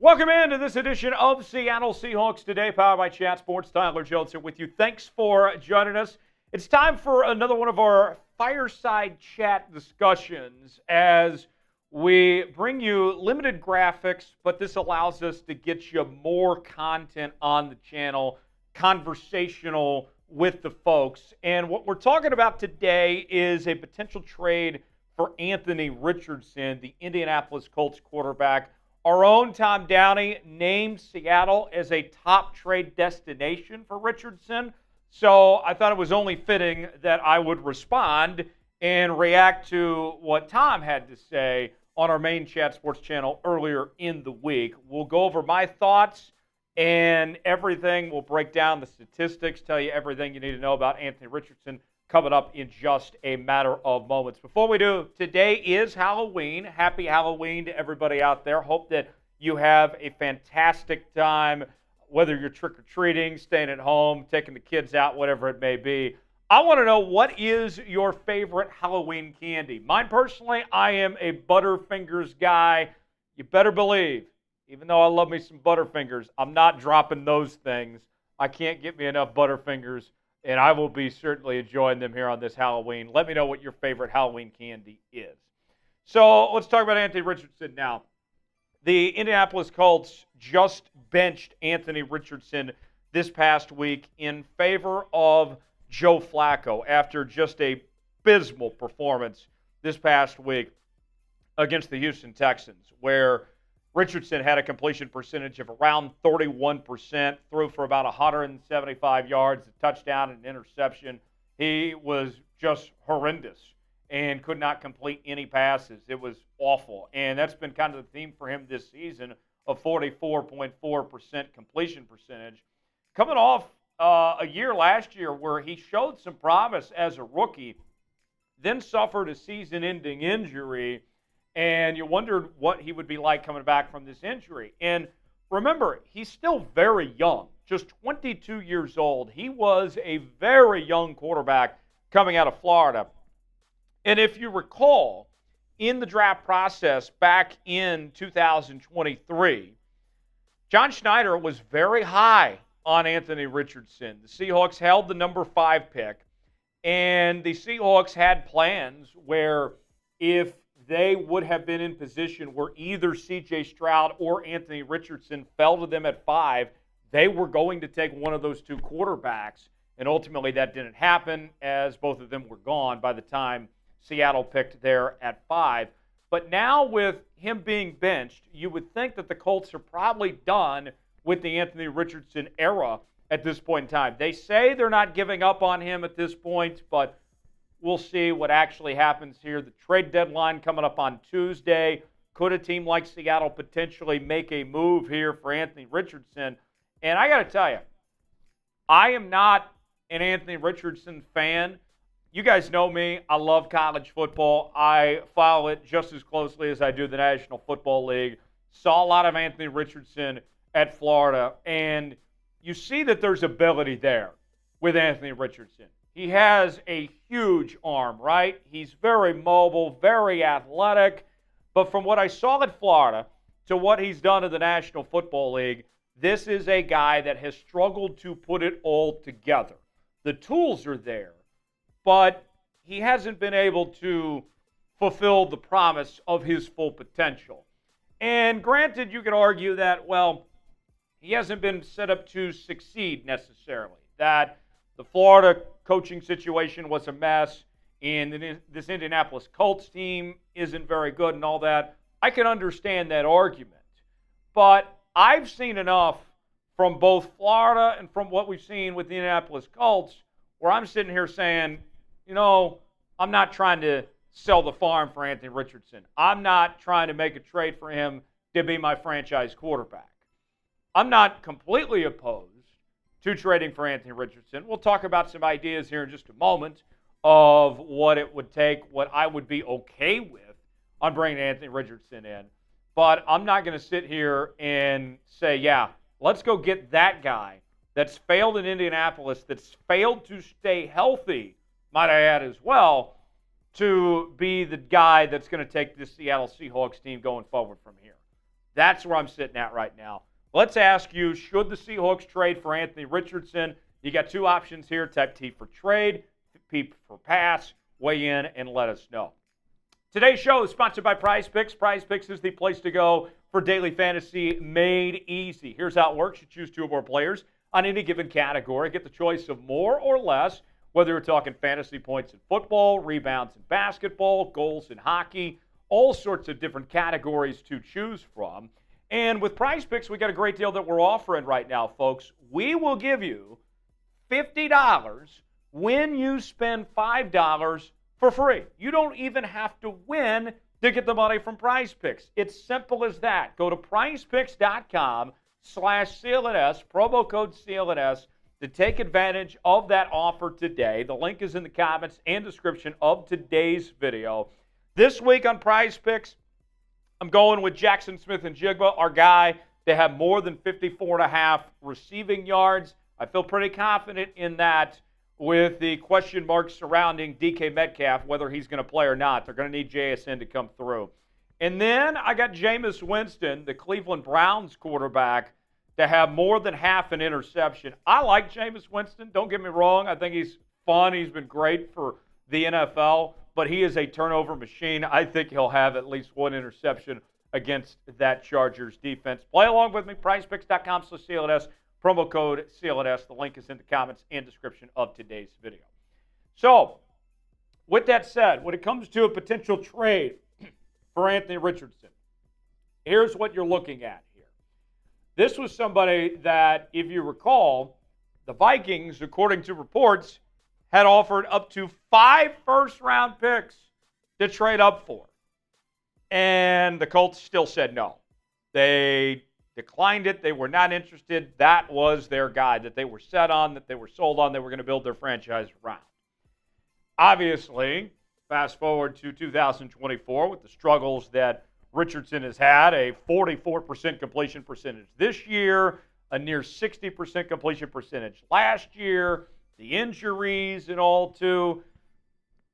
Welcome into this edition of Seattle Seahawks Today, powered by Chat Sports. Tyler Jones here with you. Thanks for joining us. It's time for another one of our fireside chat discussions as we bring you limited graphics, but this allows us to get you more content on the channel, conversational with the folks. And what we're talking about today is a potential trade for Anthony Richardson, the Indianapolis Colts quarterback. Our own Tom Downey named Seattle as a top trade destination for Richardson. So I thought it was only fitting that I would respond and react to what Tom had to say on our main Chat Sports channel earlier in the week. We'll go over my thoughts and everything. We'll break down the statistics, tell you everything you need to know about Anthony Richardson coming up in just a matter of moments. Before we do, today is Halloween. Happy Halloween to everybody out there. Hope that you have a fantastic time, whether you're trick-or-treating, staying at home, taking the kids out, whatever it may be. I want to know, what is your favorite Halloween candy? Mine personally, I am a Butterfingers guy. You better believe, even though I love me some Butterfingers, I'm not dropping those things. I can't get me enough Butterfingers, and I will be certainly enjoying them here on this Halloween. Let me know what your favorite Halloween candy is. So let's talk about Anthony Richardson now. The Indianapolis Colts just benched Anthony Richardson this past week in favor of Joe Flacco after just a abysmal performance this past week against the Houston Texans, where Richardson had a completion percentage of around 31%, threw for about 175 yards, a touchdown and an interception. He was just horrendous and could not complete any passes. It was awful. And that's been kind of the theme for him this season, of 44.4% completion percentage. Coming off a year last year where he showed some promise as a rookie, then suffered a season-ending injury, and you wondered what he would be like coming back from this injury. And remember, he's still very young, just 22 years old. He was a very young quarterback coming out of Florida. And if you recall, in the draft process back in 2023, John Schneider was very high on Anthony Richardson. The Seahawks held the number 5 pick, and the Seahawks had plans where if they would have been in position where either C.J. Stroud or Anthony Richardson fell to them at 5, they were going to take one of those two quarterbacks, and ultimately that didn't happen as both of them were gone by the time Seattle picked there at 5. But now with him being benched, you would think that the Colts are probably done with the Anthony Richardson era at this point in time. They say they're not giving up on him at this point, but we'll see what actually happens here. The trade deadline coming up on Tuesday. Could a team like Seattle potentially make a move here for Anthony Richardson? And I got to tell you, I am not an Anthony Richardson fan. You guys know me. I love college football. I follow it just as closely as I do the National Football League. Saw a lot of Anthony Richardson at Florida, and you see that there's ability there with Anthony Richardson. He has a huge arm, right? He's very mobile, very athletic. But from what I saw at Florida to what he's done in the National Football League, this is a guy that has struggled to put it all together. The tools are there, but he hasn't been able to fulfill the promise of his full potential. And granted, you could argue that, well, he hasn't been set up to succeed necessarily, that the Florida coaching situation was a mess, and this Indianapolis Colts team isn't very good and all that. I can understand that argument. But I've seen enough from both Florida and from what we've seen with the Indianapolis Colts where I'm sitting here saying, you know, I'm not trying to sell the farm for Anthony Richardson. I'm not trying to make a trade for him to be my franchise quarterback. I'm not completely opposed to trading for Anthony Richardson. We'll talk about some ideas here in just a moment of what it would take, what I would be okay with on bringing Anthony Richardson in. But I'm not going to sit here and say, yeah, let's go get that guy that's failed in Indianapolis, that's failed to stay healthy, might I add as well, to be the guy that's going to take this Seattle Seahawks team going forward from here. That's where I'm sitting at right now. Let's ask you, should the Seahawks trade for Anthony Richardson? You got two options here. Type T for trade, P for pass. Weigh in and let us know. Today's show is sponsored by Prize Picks. Prize Picks is the place to go for daily fantasy made easy. Here's how it works. You choose two or more players on any given category. Get the choice of more or less, whether you're talking fantasy points in football, rebounds in basketball, goals in hockey, all sorts of different categories to choose from. And with Prize Picks, we got a great deal that we're offering right now, folks. We will give you $50 when you spend $5 for free. You don't even have to win to get the money from Prize Picks. It's simple as that. Go to prizepicks.com/CLNS, promo code CLNS, to take advantage of that offer today. The link is in the comments and description of today's video. This week on Prize Picks, I'm going with Jackson Smith-Njigba, our guy, to have more than 54.5 receiving yards. I feel pretty confident in that with the question marks surrounding DK Metcalf, whether he's going to play or not. They're going to need JSN to come through. And then I got Jameis Winston, the Cleveland Browns quarterback, to have more than half an interception. I like Jameis Winston. Don't get me wrong. I think he's fun. He's been great for the NFL, but he is a turnover machine. I think he'll have at least one interception against that Chargers defense. Play along with me, prizepicks.com/CLNS, promo code CLNS. The link is in the comments and description of today's video. So, with that said, when it comes to a potential trade for Anthony Richardson, here's what you're looking at here. This was somebody that, if you recall, the Vikings, according to reports, had offered up to 5 first-round picks to trade up for. And the Colts still said no. They declined it. They were not interested. That was their guy that they were set on, that they were sold on, they were going to build their franchise around. Obviously, fast forward to 2024 with the struggles that Richardson has had, a 44% completion percentage this year, a near 60% completion percentage last year, the injuries and all too.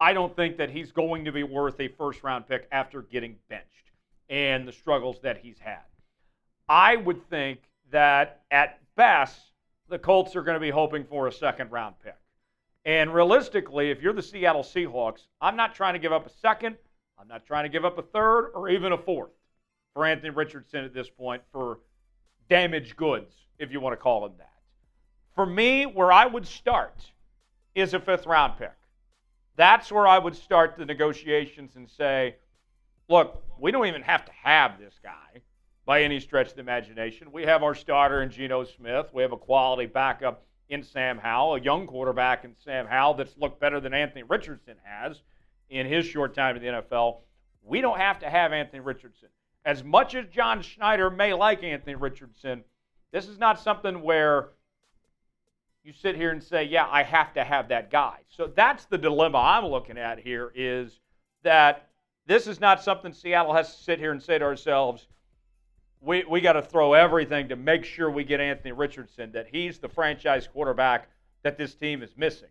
I don't think that he's going to be worth a first-round pick after getting benched and the struggles that he's had. I would think that at best, the Colts are going to be hoping for a second-round pick. And realistically, if you're the Seattle Seahawks, I'm not trying to give up a second. I'm not trying to give up a third or even a fourth for Anthony Richardson at this point for damaged goods, if you want to call him that. For me, where I would start is a fifth-round pick. That's where I would start the negotiations and say, look, we don't even have to have this guy by any stretch of the imagination. We have our starter in Geno Smith. We have a quality backup in Sam Howell, a young quarterback in Sam Howell that's looked better than Anthony Richardson has in his short time in the NFL. We don't have to have Anthony Richardson. As much as John Schneider may like Anthony Richardson, this is not something where you sit here and say, yeah, I have to have that guy. So that's the dilemma I'm looking at here, is that this is not something Seattle has to sit here and say to ourselves, we got to throw everything to make sure we get Anthony Richardson, that he's the franchise quarterback that this team is missing.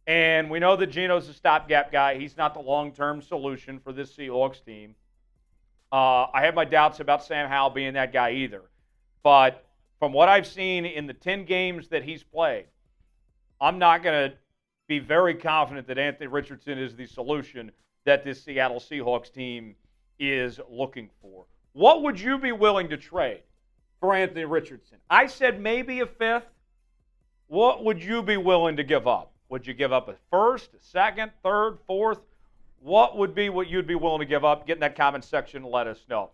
And we know that Geno's a stopgap guy. He's not the long-term solution for this Seahawks team. I have my doubts about Sam Howell being that guy either. But from what I've seen in the 10 games that he's played, I'm not going to be very confident that Anthony Richardson is the solution that this Seattle Seahawks team is looking for. What would you be willing to trade for Anthony Richardson? I said maybe a fifth. What would you be willing to give up? Would you give up a first, a second, third, fourth? What would be what you'd be willing to give up? Get in that comment section and let us know.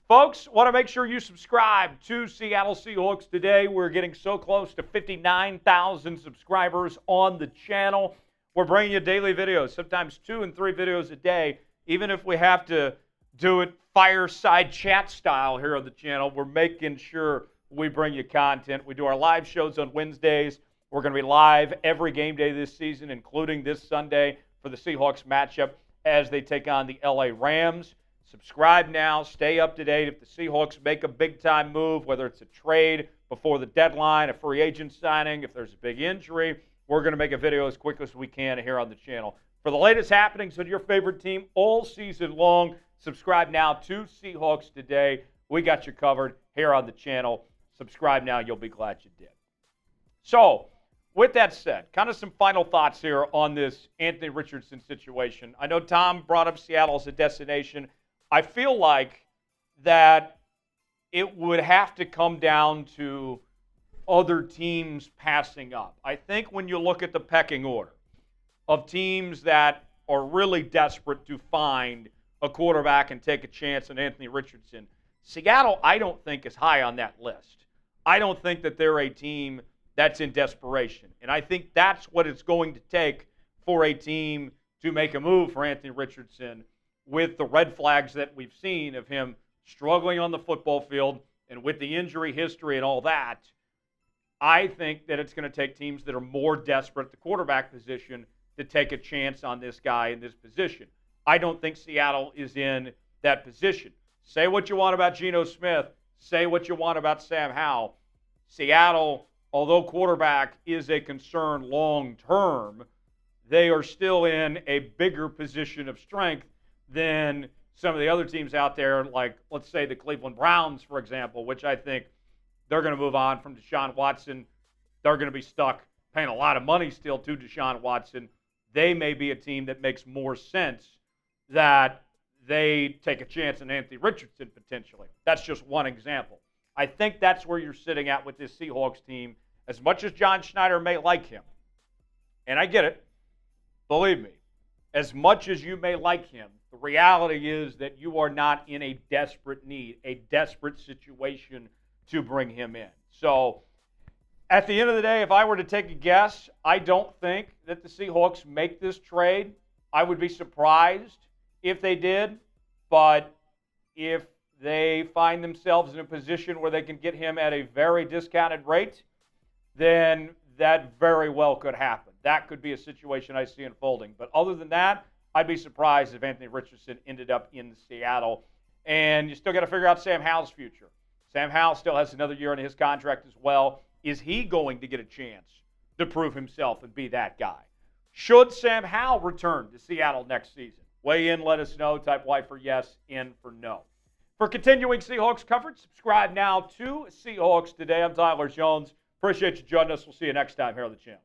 Folks, want to make sure you subscribe to Seattle Seahawks Today. We're getting so close to 59,000 subscribers on the channel. We're bringing you daily videos, sometimes 2 and 3 videos a day. Even if we have to do it fireside chat style here on the channel, we're making sure we bring you content. We do our live shows on Wednesdays. We're going to be live every game day this season, including this Sunday for the Seahawks matchup as they take on the LA Rams. Subscribe now. Stay up to date. If the Seahawks make a big-time move, whether it's a trade before the deadline, a free agent signing, if there's a big injury, we're going to make a video as quick as we can here on the channel. For the latest happenings with your favorite team all season long, subscribe now to Seahawks Today. We got you covered here on the channel. Subscribe now. You'll be glad you did. So, with that said, kind of some final thoughts here on this Anthony Richardson situation. I know Tom brought up Seattle as a destination. I feel like that it would have to come down to other teams passing up. I think when you look at the pecking order of teams that are really desperate to find a quarterback and take a chance on Anthony Richardson, Seattle, I don't think, is high on that list. I don't think that they're a team that's in desperation. And I think that's what it's going to take for a team to make a move for Anthony Richardson with the red flags that we've seen of him struggling on the football field and with the injury history and all that. I think that it's going to take teams that are more desperate at the quarterback position to take a chance on this guy in this position. I don't think Seattle is in that position. Say what you want about Geno Smith. Say what you want about Sam Howell. Seattle, although quarterback is a concern long term, they are still in a bigger position of strength than some of the other teams out there, like, let's say, the Cleveland Browns, for example, which I think they're going to move on from Deshaun Watson. They're going to be stuck paying a lot of money still to Deshaun Watson. They may be a team that makes more sense that they take a chance on Anthony Richardson potentially. That's just one example. I think that's where you're sitting at with this Seahawks team. As much as John Schneider may like him, and I get it, believe me, as much as you may like him, the reality is that you are not in a desperate need, a desperate situation to bring him in. So at the end of the day, if I were to take a guess, I don't think that the Seahawks make this trade. I would be surprised if they did, but if they find themselves in a position where they can get him at a very discounted rate, then that very well could happen. That could be a situation I see unfolding. But other than that, I'd be surprised if Anthony Richardson ended up in Seattle. And you still got to figure out Sam Howell's future. Sam Howell still has another year in his contract as well. Is he going to get a chance to prove himself and be that guy? Should Sam Howell return to Seattle next season? Weigh in, let us know. Type Y for yes, in for no. For continuing Seahawks coverage, subscribe now to Seahawks Today. I'm Tyler Jones. Appreciate you joining us. We'll see you next time here on the channel.